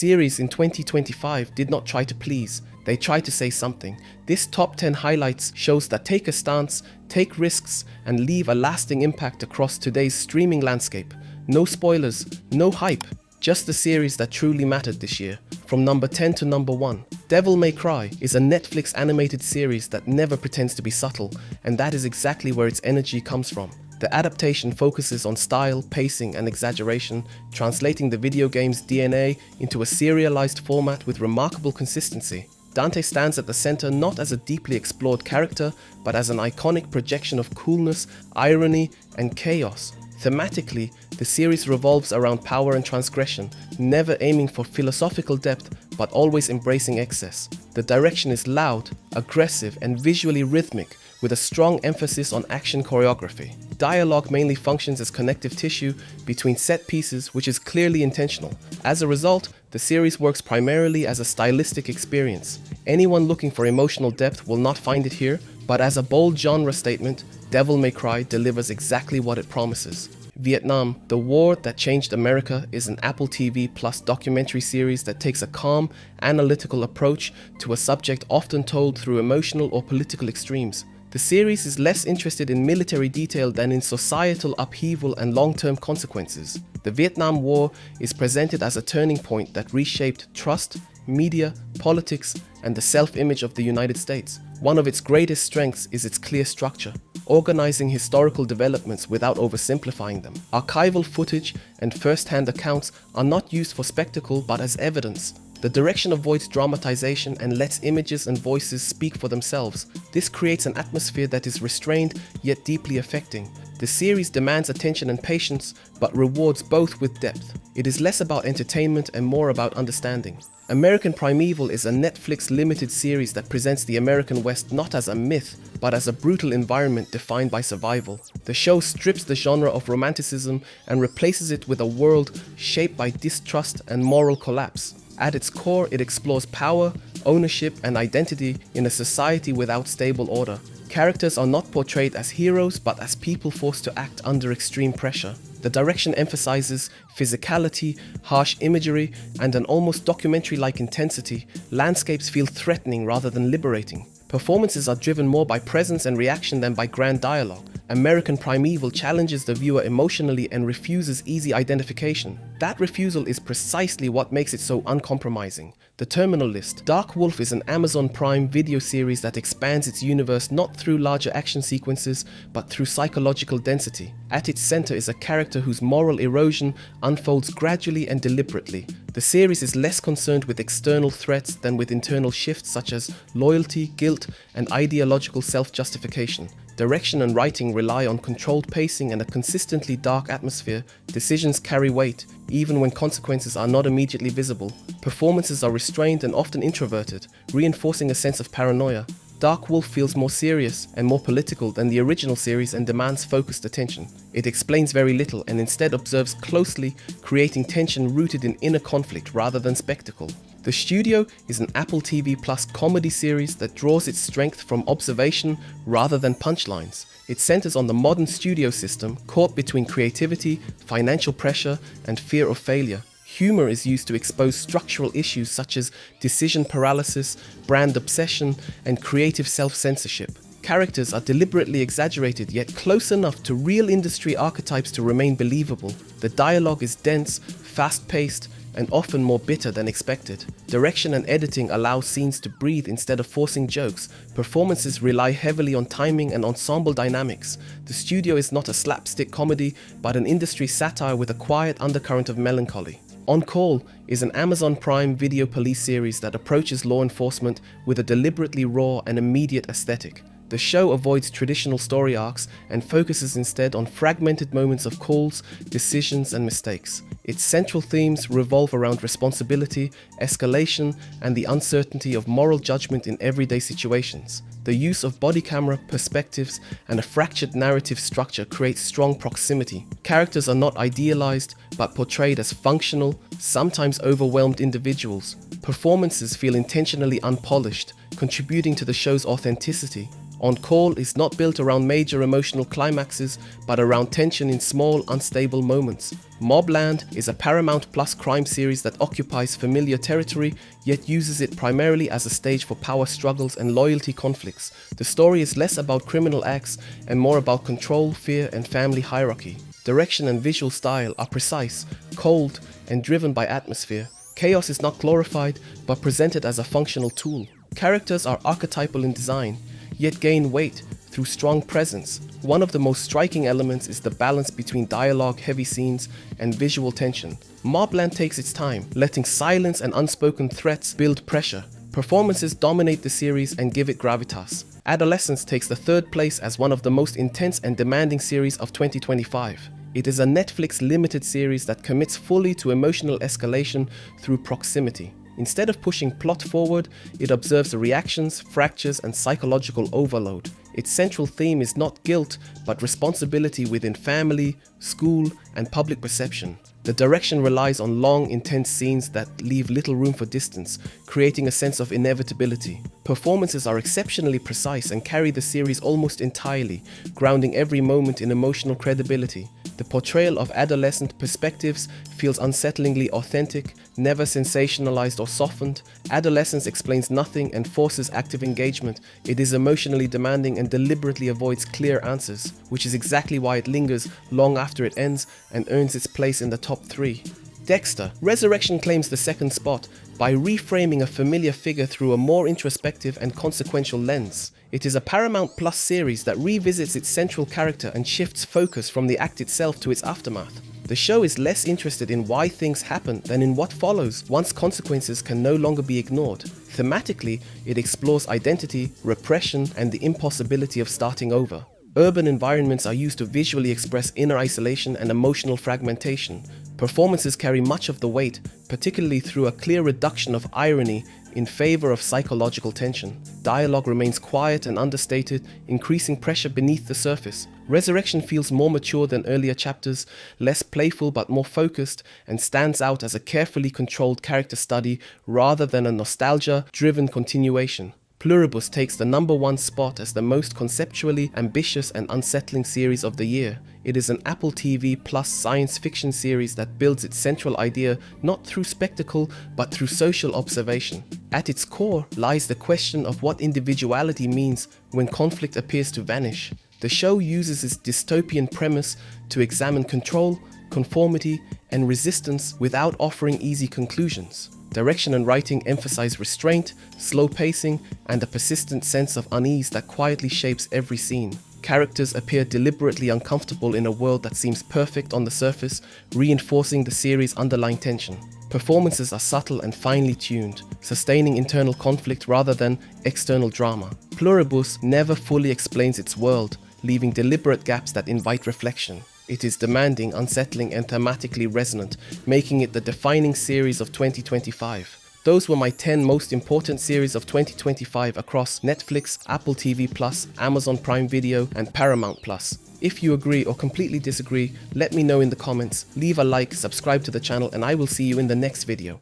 series in 2025 did not try to please, they tried to say something. This top 10 highlights shows that take a stance, take risks, and leave a lasting impact across today's streaming landscape. No spoilers, no hype, just the series that truly mattered this year. From number 10 to number 1, Devil May Cry is a Netflix animated series that never pretends to be subtle, and that is exactly where its energy comes from. The adaptation focuses on style, pacing, and exaggeration, translating the video game's DNA into a serialized format with remarkable consistency. Dante stands at the center not as a deeply explored character, but as an iconic projection of coolness, irony, and chaos. Thematically, the series revolves around power and transgression, never aiming for philosophical depth, but always embracing excess. The direction is loud, aggressive, and visually rhythmic, with a strong emphasis on action choreography. Dialogue mainly functions as connective tissue between set pieces, which is clearly intentional. As a result, the series works primarily as a stylistic experience. Anyone looking for emotional depth will not find it here, but as a bold genre statement, Devil May Cry delivers exactly what it promises. Vietnam, The War That Changed America is an Apple TV Plus documentary series that takes a calm, analytical approach to a subject often told through emotional or political extremes. The series is less interested in military detail than in societal upheaval and long-term consequences. The Vietnam War is presented as a turning point that reshaped trust, media, politics, and the self-image of the United States. One of its greatest strengths is its clear structure, organizing historical developments without oversimplifying them. Archival footage and first-hand accounts are not used for spectacle but as evidence. The direction avoids dramatization and lets images and voices speak for themselves. This creates an atmosphere that is restrained yet deeply affecting. The series demands attention and patience, but rewards both with depth. It is less about entertainment and more about understanding. American Primeval is a Netflix limited series that presents the American West not as a myth, but as a brutal environment defined by survival. The show strips the genre of romanticism and replaces it with a world shaped by distrust and moral collapse. At its core, it explores power, ownership, and identity in a society without stable order. Characters are not portrayed as heroes, but as people forced to act under extreme pressure. The direction emphasizes physicality, harsh imagery, and an almost documentary-like intensity. Landscapes feel threatening rather than liberating. Performances are driven more by presence and reaction than by grand dialogue. American Primeval challenges the viewer emotionally and refuses easy identification. That refusal is precisely what makes it so uncompromising. The Terminal List. Dark Wolf is an Amazon Prime video series that expands its universe not through larger action sequences, but through psychological density. At its center is a character whose moral erosion unfolds gradually and deliberately. The series is less concerned with external threats than with internal shifts such as loyalty, guilt, and ideological self-justification. Direction and writing rely on controlled pacing and a consistently dark atmosphere. Decisions carry weight, even when consequences are not immediately visible. Performances are restrained and often introverted, reinforcing a sense of paranoia. Dark Wolf feels more serious and more political than the original series and demands focused attention. It explains very little and instead observes closely, creating tension rooted in inner conflict rather than spectacle. The Studio is an Apple TV Plus comedy series that draws its strength from observation rather than punchlines. It centers on the modern studio system, caught between creativity, financial pressure, and fear of failure. Humor is used to expose structural issues such as decision paralysis, brand obsession, and creative self-censorship. Characters are deliberately exaggerated yet close enough to real industry archetypes to remain believable. The dialogue is dense, fast-paced, and often more bitter than expected. Direction and editing allow scenes to breathe instead of forcing jokes. Performances rely heavily on timing and ensemble dynamics. The Studio is not a slapstick comedy, but an industry satire with a quiet undercurrent of melancholy. On Call is an Amazon Prime video police series that approaches law enforcement with a deliberately raw and immediate aesthetic. The show avoids traditional story arcs and focuses instead on fragmented moments of calls, decisions, and mistakes. Its central themes revolve around responsibility, escalation, and the uncertainty of moral judgment in everyday situations. The use of body camera, perspectives, and a fractured narrative structure creates strong proximity. Characters are not idealized, but portrayed as functional, sometimes overwhelmed individuals. Performances feel intentionally unpolished, contributing to the show's authenticity. On Call is not built around major emotional climaxes, but around tension in small, unstable moments. Mobland is a Paramount Plus crime series that occupies familiar territory, yet uses it primarily as a stage for power struggles and loyalty conflicts. The story is less about criminal acts and more about control, fear, and family hierarchy. Direction and visual style are precise, cold, and driven by atmosphere. Chaos is not glorified, but presented as a functional tool. Characters are archetypal in design, yet gain weight through strong presence. One of the most striking elements is the balance between dialogue-heavy scenes and visual tension. Mobland takes its time, letting silence and unspoken threats build pressure. Performances dominate the series and give it gravitas. Adolescence takes the third place as one of the most intense and demanding series of 2025. It is a Netflix limited series that commits fully to emotional escalation through proximity. Instead of pushing plot forward, it observes the reactions, fractures, and psychological overload. Its central theme is not guilt, but responsibility within family, school, and public perception. The direction relies on long, intense scenes that leave little room for distance, creating a sense of inevitability. Performances are exceptionally precise and carry the series almost entirely, grounding every moment in emotional credibility. The portrayal of adolescent perspectives feels unsettlingly authentic, never sensationalized or softened. Adolescence explains nothing and forces active engagement. It is emotionally demanding and deliberately avoids clear answers, which is exactly why it lingers long after it ends and earns its place in the top 3. Dexter: Resurrection claims the second spot by reframing a familiar figure through a more introspective and consequential lens. It is a Paramount Plus series that revisits its central character and shifts focus from the act itself to its aftermath. The show is less interested in why things happen than in what follows once consequences can no longer be ignored. Thematically, it explores identity, repression, and the impossibility of starting over. Urban environments are used to visually express inner isolation and emotional fragmentation. Performances carry much of the weight, particularly through a clear reduction of irony in favor of psychological tension. Dialogue remains quiet and understated, increasing pressure beneath the surface. Resurrection feels more mature than earlier chapters, less playful but more focused, and stands out as a carefully controlled character study rather than a nostalgia-driven continuation. Pluribus takes the #1 spot as the most conceptually ambitious and unsettling series of the year. It is an Apple TV Plus science fiction series that builds its central idea not through spectacle but through social observation. At its core lies the question of what individuality means when conflict appears to vanish. The show uses its dystopian premise to examine control, conformity, and resistance without offering easy conclusions. Direction and writing emphasize restraint, slow pacing, and a persistent sense of unease that quietly shapes every scene. Characters appear deliberately uncomfortable in a world that seems perfect on the surface, reinforcing the series' underlying tension. Performances are subtle and finely tuned, sustaining internal conflict rather than external drama. Pluribus never fully explains its world, leaving deliberate gaps that invite reflection. It is demanding, unsettling, and thematically resonant, making it the defining series of 2025. Those were my 10 most important series of 2025 across Netflix, Apple TV Plus, Amazon Prime Video, and Paramount Plus. If you agree or completely disagree, let me know in the comments. Leave a like, subscribe to the channel, and I will see you in the next video.